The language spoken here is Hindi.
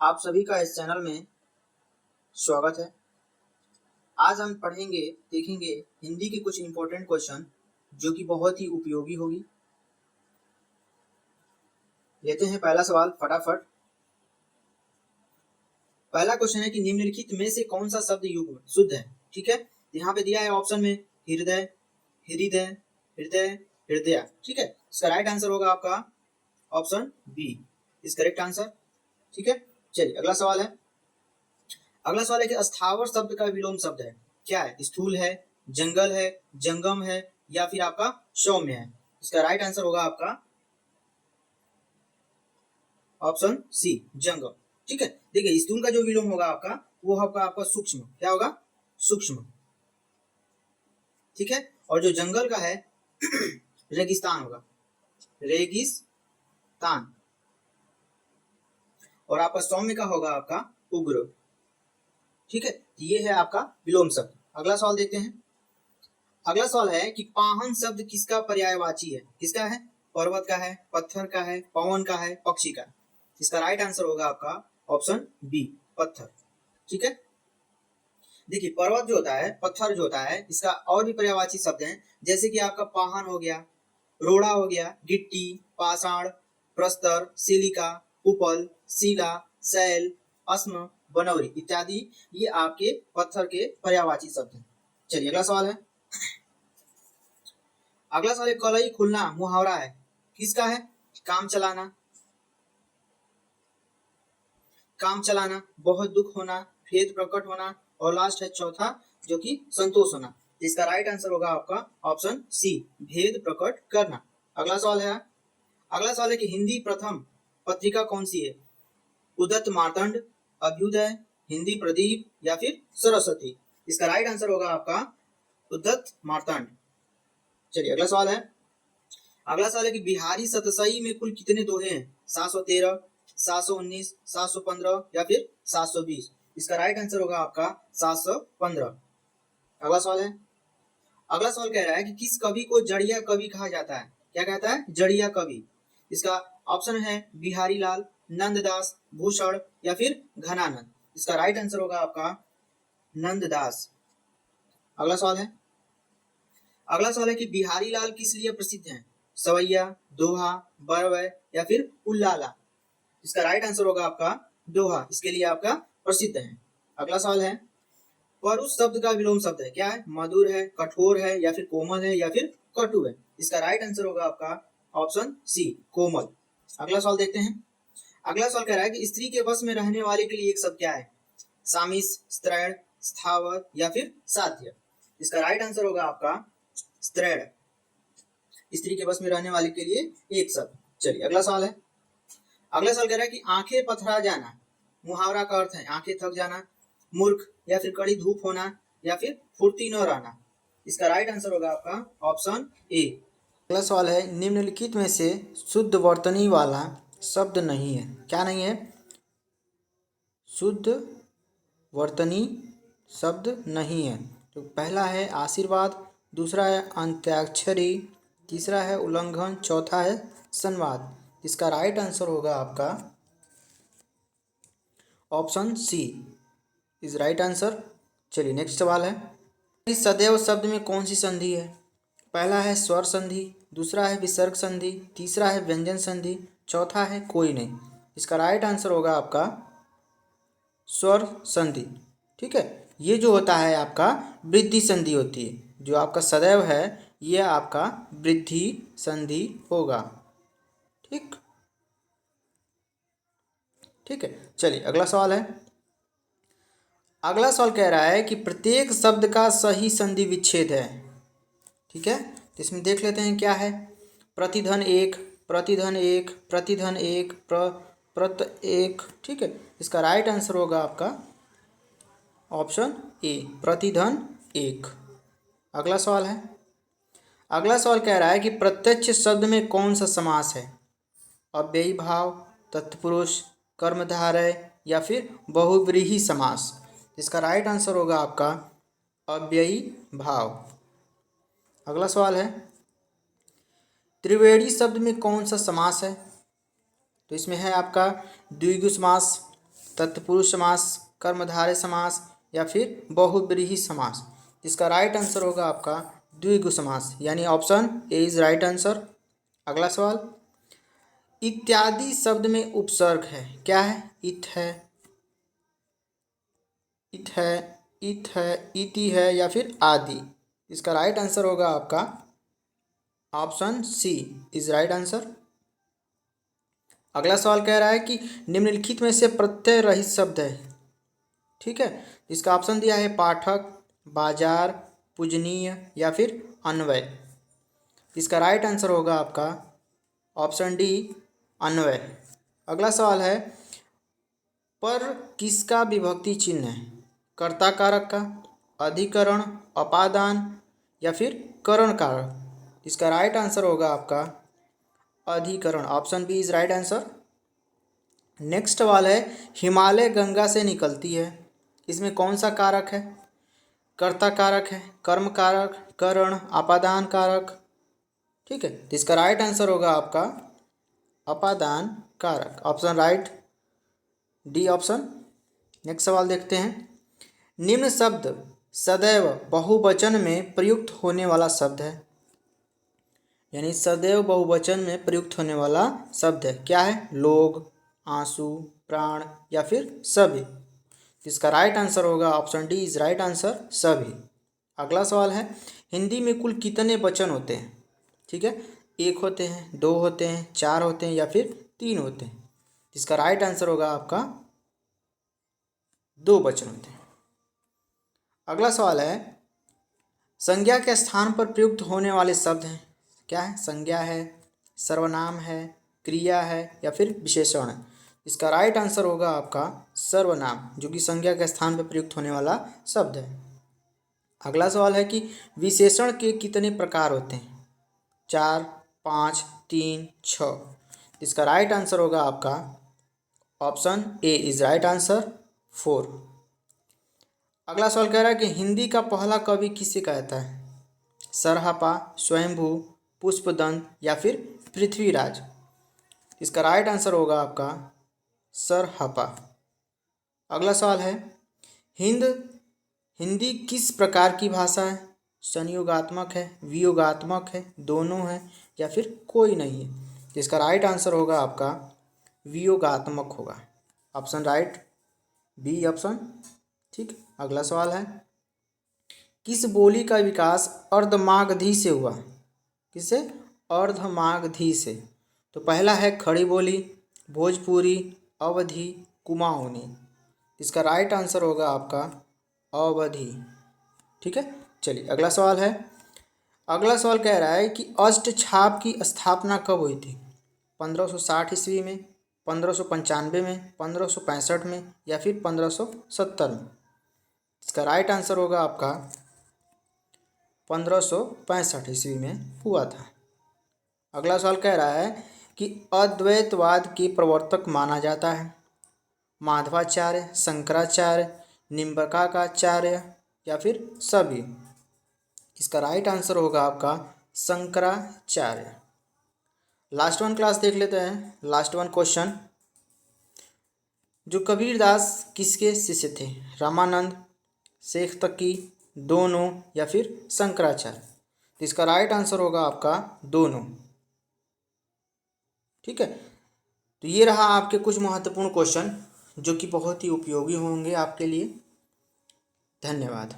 आप सभी का इस चैनल में स्वागत है। आज हम देखेंगे हिंदी के कुछ इम्पोर्टेंट क्वेश्चन जो कि बहुत ही उपयोगी होगी। लेते हैं पहला सवाल फटाफट। पहला क्वेश्चन है कि निम्नलिखित में से कौन सा शब्द युग्म शुद्ध है। ठीक है, यहाँ पे दिया है ऑप्शन में हृदय, हृदय, हृदय, हृदय। ठीक है, इसका राइट आंसर होगा आपका option B is correct answer. ठीक है, चलिए अगला सवाल है। अगला सवाल है कि स्थावर शब्द का विलोम शब्द है क्या है। स्थूल है, जंगल है, जंगम है या फिर आपका सौम्य है। इसका राइट आंसर होगा आपका ऑप्शन सी जंगम। ठीक है, देखिए स्थूल का जो विलोम होगा आपका वो होगा आपका सूक्ष्म। क्या होगा? सूक्ष्म। ठीक है, और जो जंगल का है रेगिस्तान होगा, रेगिस्तान। और आपका सौम्य का होगा आपका उग्र। ठीक है, ये है आपका विलोम शब्द। अगला सवाल देखते हैं। अगला सवाल है कि पाहन शब्द किसका पर्यायवाची है। किसका है? पर्वत का है, पत्थर का है, पवन का है, पक्षी का। इसका राइट आंसर होगा आपका ऑप्शन बी पत्थर। ठीक है, देखिए पर्वत जो होता है, पत्थर जो होता है, इसका और भी पर्यायवाची शब्द हैं जैसे कि आपका पाहन हो गया, रोड़ा हो गया, गिट्टी, पाषाण, प्रस्तर, सिलिका, उपल, शिला, शैल, अस्म, बनौरी इत्यादि ये आपके पत्थर के पर्यायवाची शब्द हैं। चलिए अगला सवाल है। अगला सवाल कलई खुलना मुहावरा है। किसका है? काम चलाना, काम चलाना, बहुत दुख होना, भेद प्रकट होना और लास्ट है चौथा जो कि संतोष होना। इसका राइट आंसर होगा आपका ऑप्शन सी भेद प्रकट करना। अगला सवाल है। अगला सवाल है कि हिंदी प्रथम पत्रिका कौन सी है। उदत्त मार्तंड, अभ्युदय, हिंदी प्रदीप या फिर सरस्वती। इसका राइट आंसर होगा आपका उदत्त मार्तंड। चलिए अगला सवाल है। अगला सवाल है कि बिहारी सतसई में कुल कितने दोहे हैं। 713, 719, 715 या फिर 720। इसका राइट आंसर होगा आपका 715। अगला सवाल है। अगला सवाल कह रहा है कि किस कवि को जड़िया कवि कहा जाता है। क्या कहता है? जड़िया कवि। इसका ऑप्शन है बिहारी लाल, नंददास, भूषण या फिर घनानंद। इसका राइट आंसर होगा आपका नंददास। अगला सवाल है। अगला सवाल है कि बिहारी लाल किस लिए प्रसिद्ध हैं। सवैया, दोहा, बरवै या फिर उल्लाला। इसका राइट आंसर होगा आपका दोहा, इसके लिए आपका प्रसिद्ध है। अगला सवाल है। परुष शब्द का विलोम शब्द है क्या है। मधुर है, कठोर है या फिर कोमल है या फिर कटु है। इसका राइट आंसर होगा आपका ऑप्शन सी कोमल। अगला सवाल देखते हैं। अगला सवाल कह रहा है कि स्त्री के वश में रहने वाले के लिए एक शब्द क्या है। सामिस, स्त्रैण, स्थावर या फिर साध्य। इसका राइट आंसर होगा आपका स्त्रैण, स्त्री के वश में रहने वाले के लिए एक शब्द। चलिए अगला सवाल है। अगला सवाल कह रहा है कि आंखें पथरा जाना मुहावरा का अर्थ है आंखें थक जाना, मूर्ख या फिर कड़ी धूप होना या फिर फुर्ती न रहना। इसका राइट आंसर होगा आपका ऑप्शन ए। अगला सवाल है निम्नलिखित में से शुद्ध वर्तनी वाला शब्द नहीं है। क्या नहीं है? शुद्ध वर्तनी शब्द नहीं है। तो पहला है आशीर्वाद, दूसरा है अंत्याक्षरी, तीसरा है उल्लंघन, चौथा है संवाद। इसका राइट आंसर होगा आपका option C is right answer. चलिए नेक्स्ट सवाल है। इस सदैव शब्द में कौन सी संधि है। पहला है स्वर संधि, दूसरा है विसर्ग संधि, तीसरा है व्यंजन संधि, चौथा है कोई नहीं। इसका राइट आंसर होगा आपका स्वर संधि। ठीक है, ये जो होता है आपका वृद्धि संधि होती है। जो आपका सदैव है ये आपका वृद्धि संधि होगा। ठीक ठीक है, चलिए अगला सवाल है। अगला सवाल कह रहा है कि प्रत्येक शब्द का सही संधि विच्छेद है। ठीक है, तो इसमें देख लेते हैं क्या है। प्रतिधन एक, प्रतिधन एक, प्रतिधन एक, प्रत एक। ठीक है, इसका राइट आंसर होगा आपका ऑप्शन ए प्रतिधन एक। अगला सवाल है। अगला सवाल कह रहा है कि प्रत्यक्ष शब्द में कौन सा समास है। अव्ययी भाव, तत्पुरुष, कर्मधारय या फिर बहुव्रीहि समास। इसका राइट आंसर होगा आपका अव्ययी भाव। अगला सवाल है। त्रिवेणी शब्द में कौन सा समास है। तो इसमें है आपका द्विगु समास, तत्पुरुष समास, कर्मधारय समास या फिर बहुब्रीहि समास। इसका राइट आंसर होगा आपका द्विगु समास, यानी option A is right answer. अगला सवाल, इत्यादि शब्द में उपसर्ग है, क्या है? इत है, इत है, इत है, इति है या फिर आदि। इसका राइट आंसर होगा आपका option C is right answer. अगला सवाल कह रहा है कि निम्नलिखित में से प्रत्यय रहित शब्द है, ठीक है। इसका ऑप्शन दिया है पाठक, बाजार, पूजनीय या फिर अन्वय। इसका राइट आंसर होगा आपका ऑप्शन डी अन्वय। अगला सवाल है, पर किसका विभक्ति चिन्ह है? कर्ता कारक का, अधिकरण, अपादान या फिर करण कारक। इसका राइट आंसर होगा आपका अधिकरण, option B is right answer. Next सवाल है, हिमालय गंगा से निकलती है, इसमें कौन सा कारक है? कर्ता कारक है, कर्म कारक, करण, अपादान कारक, ठीक है। तो इसका राइट आंसर होगा आपका अपादान कारक, option right D option. Next सवाल देखते हैं, निम्न शब्द सदैव बहुवचन में प्रयुक्त होने वाला शब्द है, यानी सदैव बहुवचन में प्रयुक्त होने वाला शब्द है, क्या है? लोग, आंसू, प्राण या फिर सभी। इसका राइट आंसर होगा option D is right answer, सभी। अगला सवाल है, हिंदी में कुल कितने वचन होते हैं? ठीक है, एक होते हैं, दो होते हैं, चार होते हैं या फिर तीन होते हैं। इसका राइट आंसर होगा आपका दो वचन होते हैं। अगला सवाल है, संज्ञा के स्थान पर प्रयुक्त होने वाले शब्द हैं, क्या है? संज्ञा है, सर्वनाम है, क्रिया है या फिर विशेषण है। इसका राइट आंसर होगा आपका सर्वनाम, जो कि संज्ञा के स्थान पर प्रयुक्त होने वाला शब्द है। अगला सवाल है कि विशेषण के कितने प्रकार होते हैं? 4, 5, 3, 6। इसका राइट आंसर होगा आपका option A is right answer, 4। अगला सवाल कह रहा है कि हिंदी का पहला कवि किसे कहता है? सरहपा, स्वयंभू, पुष्पदंत या फिर पृथ्वीराज। इसका राइट आंसर होगा आपका सरहपा। अगला सवाल है, हिंदी किस प्रकार की भाषा है? संयोगात्मक है, वियोगात्मक है, दोनों है या फिर कोई नहीं है। इसका राइट आंसर होगा आपका वियोगात्मक होगा, ऑप्शन राइट बी ऑप्शन, ठीक। अगला सवाल है, किस बोली का विकास अर्धमागधी से हुआ? किससे? अर्धमागधी से। तो पहला है खड़ी बोली, भोजपुरी, अवधी, कुमाऊनी। इसका राइट आंसर होगा आपका अवधी, ठीक है। चलिए अगला सवाल है, अगला सवाल कह रहा है कि अष्टछाप की स्थापना कब हुई थी? 1560 ईस्वी में, 1595 में, 1565 में या फिर 1570 में। इसका राइट आंसर होगा आपका 1565 ईस्वी में हुआ था। अगला सवाल कह रहा है कि अद्वैतवाद के प्रवर्तक माना जाता है माधवाचार्य, शंकराचार्य, निम्बकाचार्य या फिर सभी। इसका राइट आंसर होगा आपका शंकराचार्य। लास्ट वन क्लास देख लेते हैं, लास्ट वन क्वेश्चन, जो कबीरदास किसके शिष्य थे? रामानंद, शेख तकी, दोनों या फिर शंकराचार्य। तो इसका राइट आंसर होगा आपका दोनों, ठीक है। तो ये रहा आपके कुछ महत्वपूर्ण क्वेश्चन जो कि बहुत ही उपयोगी होंगे आपके लिए। धन्यवाद।